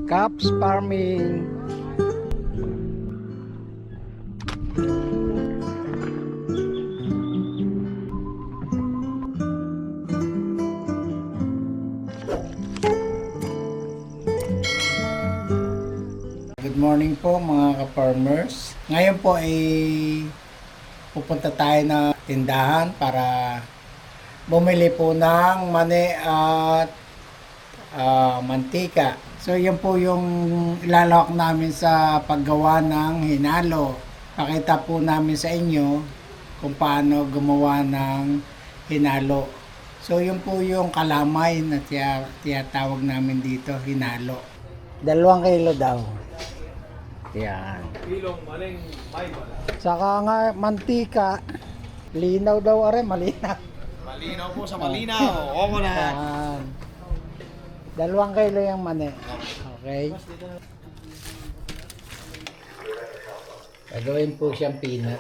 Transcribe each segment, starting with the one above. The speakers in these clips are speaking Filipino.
Caps Farming. Good morning po mga ka-farmers. Ngayon po ay pupunta tayo na tindahan para bumili po ng mani at mantika. So yan po yung ilalawak namin sa paggawa ng hinalo. Pakita po namin sa inyo kung paano gumawa ng hinalo. So yun po yung kalamay na tiyatawag namin dito, hinalo. 2 kilo daw. Yan. Kilong maling may wala. Saka nga mantika, linaw daw are, malinaw. Malinaw po sa malinaw. Oo na. Yan. 2 kilo yung mani. Okay. Gagawin po siyang peanut.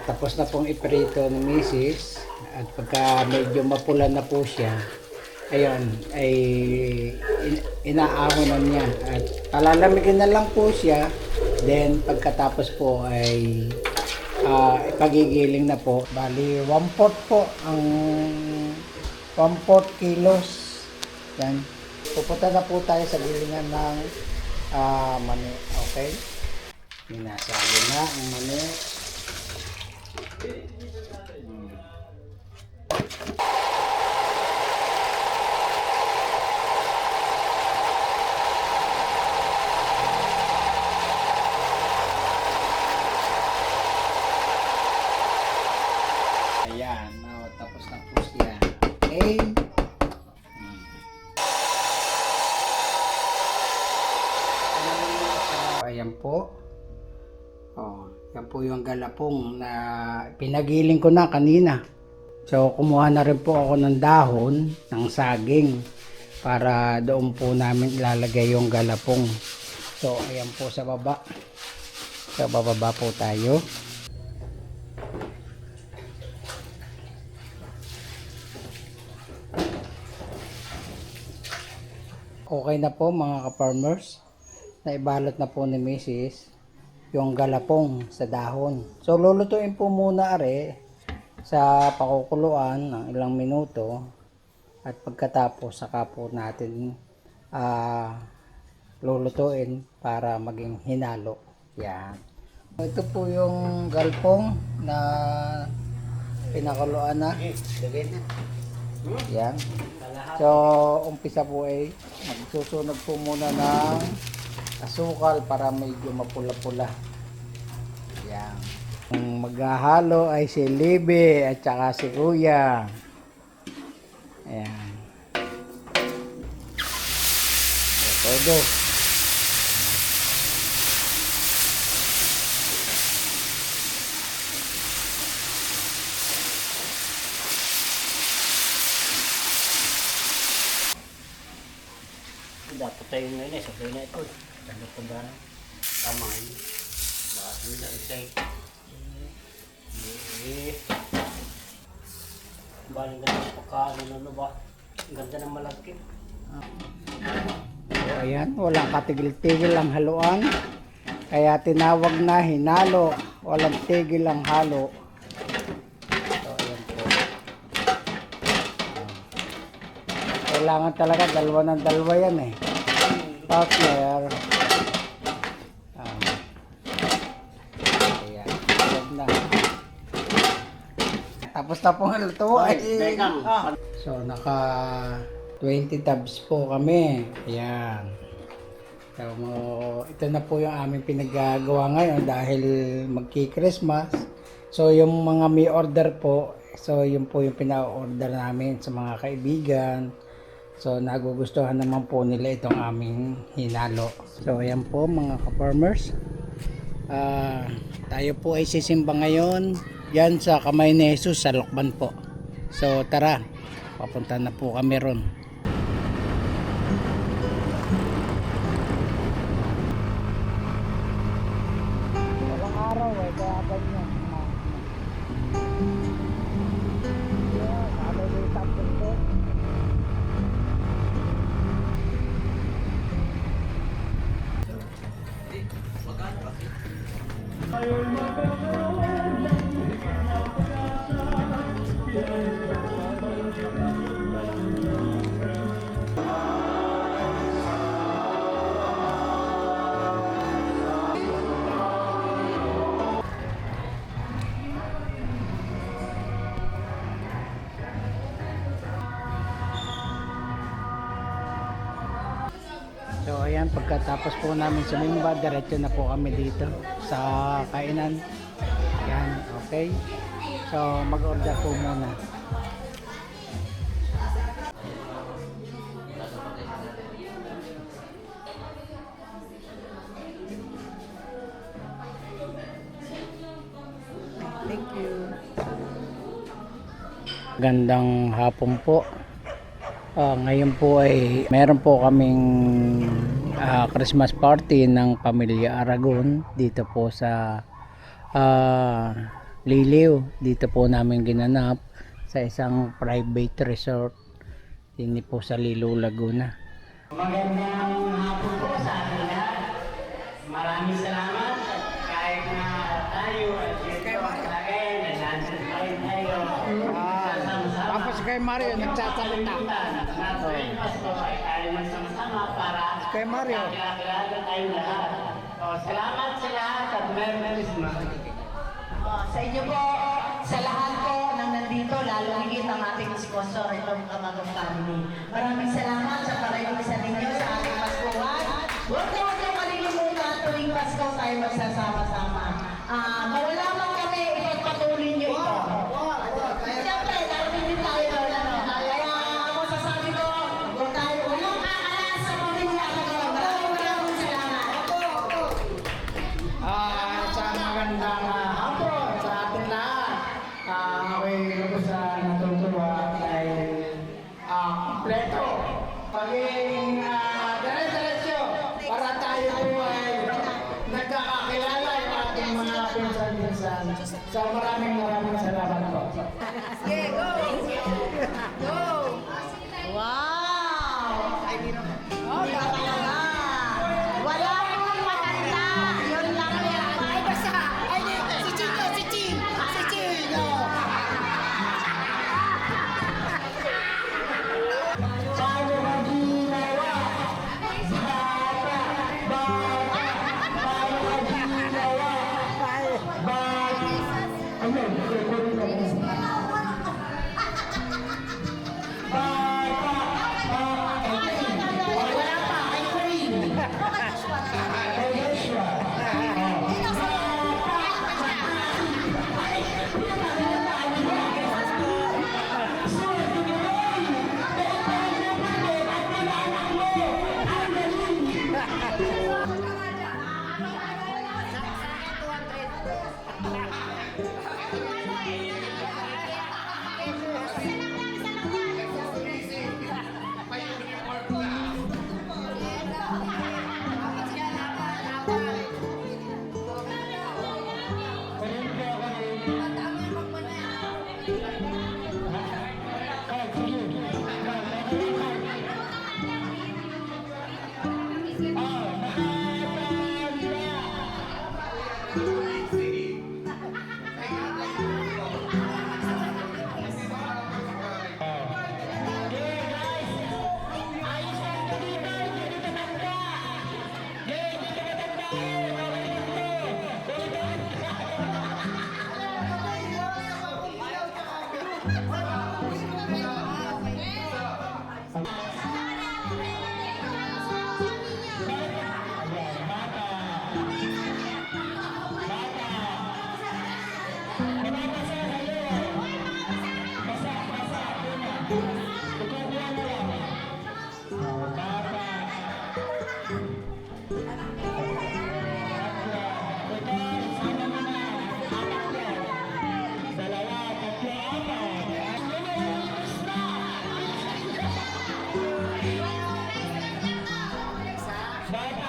Tapos na pong iprito ng misis. At pagka medyo mapula na po siya, ayun, ay inaahon na niya. At palalamigin na lang po siya. Then, pagkatapos po ay ipagigiling na po. Bali, 1/4 po ang 1/4 kilos. Yan. Pupunta na po tayo sa gilingan ng mani. Okay? Minasali na ang mani. Ayan, tapos na po siya. Okay. Ayan po. Yan po yung galapong na pinagiling ko na kanina. So, kumuha na rin po ako ng dahon ng saging para doon po namin ilalagay yung galapong. So, ayan po sa baba. So, bababa po tayo. Okay na po mga ka-farmers. Naibalot na po ni Mrs. yung galapong sa dahon. So lulutuin po muna are sa pakukuluan ng ilang minuto at pagkatapos saka po natin lulutuin para maging hinalo. Yan. Ito po yung galpong na pinakuluan na. Yan. So umpisa po ay magsusunog po muna ng asukal para medyo mapula-pula. Yan. Ang maghahalo ay si Libby at saka si Kuya. Ayan. Todo. Dapat tayo na yun, sabay na ito. Ano pa ba? Tama yun. Bakit mo na i-take? Baling ganda ng pagkaano na ba? Ang ganda ng malagkit. So, ayan, walang katigil-tigil ang haluan. Kaya tinawag na hinalo. Walang tigil ang halo. So, ayan po. Kailangan talaga 2 ng 2 yan eh. Partner. Ayan. Na. Tapos na pong luto. So, naka 20 tabs po kami. Ayan. So, ito na po yung aming pinagagawa ngayon dahil magki-Christmas. So, yung mga may order po, so yun po yung pina-order namin sa mga kaibigan. So, nagugustuhan naman po nila itong aming hinalo. So, ayan po mga ka-farmers. Tayo po ay sisimba ngayon yan sa Kamay ni Jesus sa Lokban po. So, tara. Papunta na po kami ron. Walang araw eh, kaya ganyan. So ayan, pagkatapos po namin sumimba, diretso na po kami dito sa kainan. Ayan, okay. So mag-order po muna. Thank you. Gandang hapon po. Ngayon po ay meron po kaming Christmas party ng Pamilya Aragon dito po sa Liliw. Dito po namin ginanap sa isang private resort din po sa Liliw, Laguna. Magandang hapon po sa ating lahat. Maraming salamat at kahit na tayo at dito lagay, nandun pa rin tayo. Tapos kay Mario nagsasalita. Natin Pasko ay tayo magsama-sama para Kay Mario. kakilala tayong lahat. Salamat sa lahat at Merry Christmas. Sa inyo po, sa lahat po nang nandito, lalo higit ang ating sponsor, itong Kamagong Family. Maraming salamat sa pag-iisa ninyo sa ating Paskuhan. Huwag niyo malilimutan tuwing Pasko tayo magsasama-sama. Mawala man kami, ipagpatuloy niyo ito. Siyempre, dahil hindi tayo kaya ako sasabi ko, kung tayo walang kakalas sa pamilya Aragon. Maraming salamat. Sa magandang hapon sa ating lahat. Ako'y lubos na natutuwa dahil kompleto. Paging dire-diretso para tayo po ay nagkakakilala yung ating mga pinsan-pinsan. So maraming salamat po. Wow! Hindi ka talaga. Wala pong maganda. Yun lang yan. Ay, basta. Ay, si Chino, si Chino. Si Chino. Paano ba ginawa? Bata, paano ba ginawa? Ayun, kukunin ko po. Wala pa, ay Queen. Ay Joshua.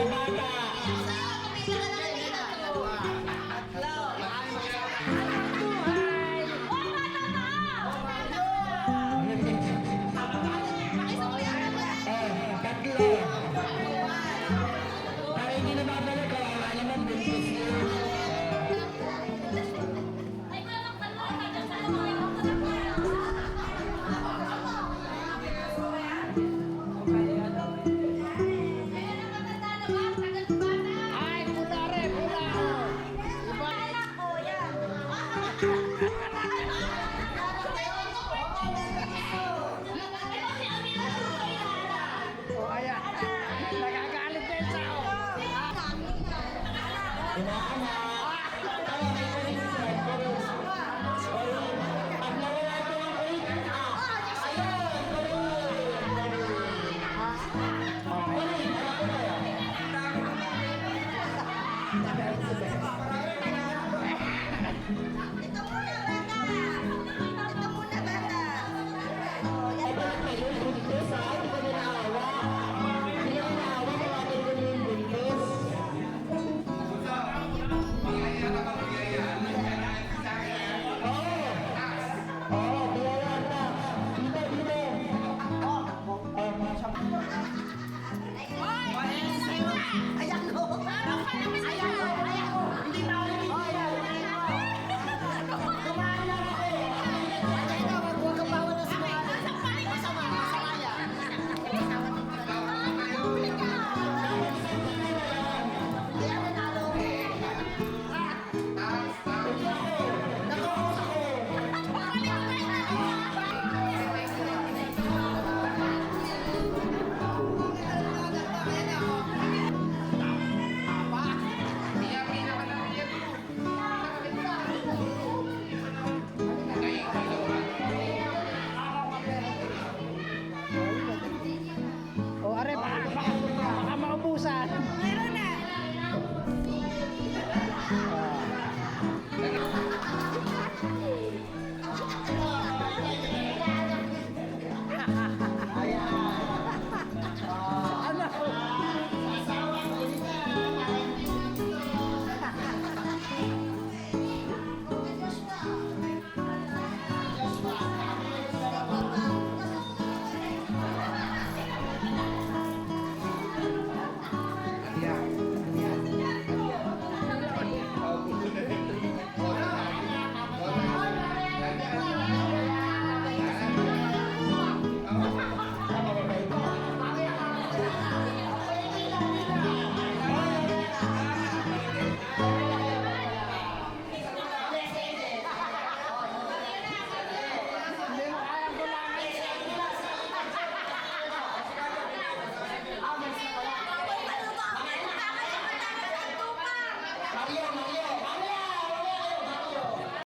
Bata.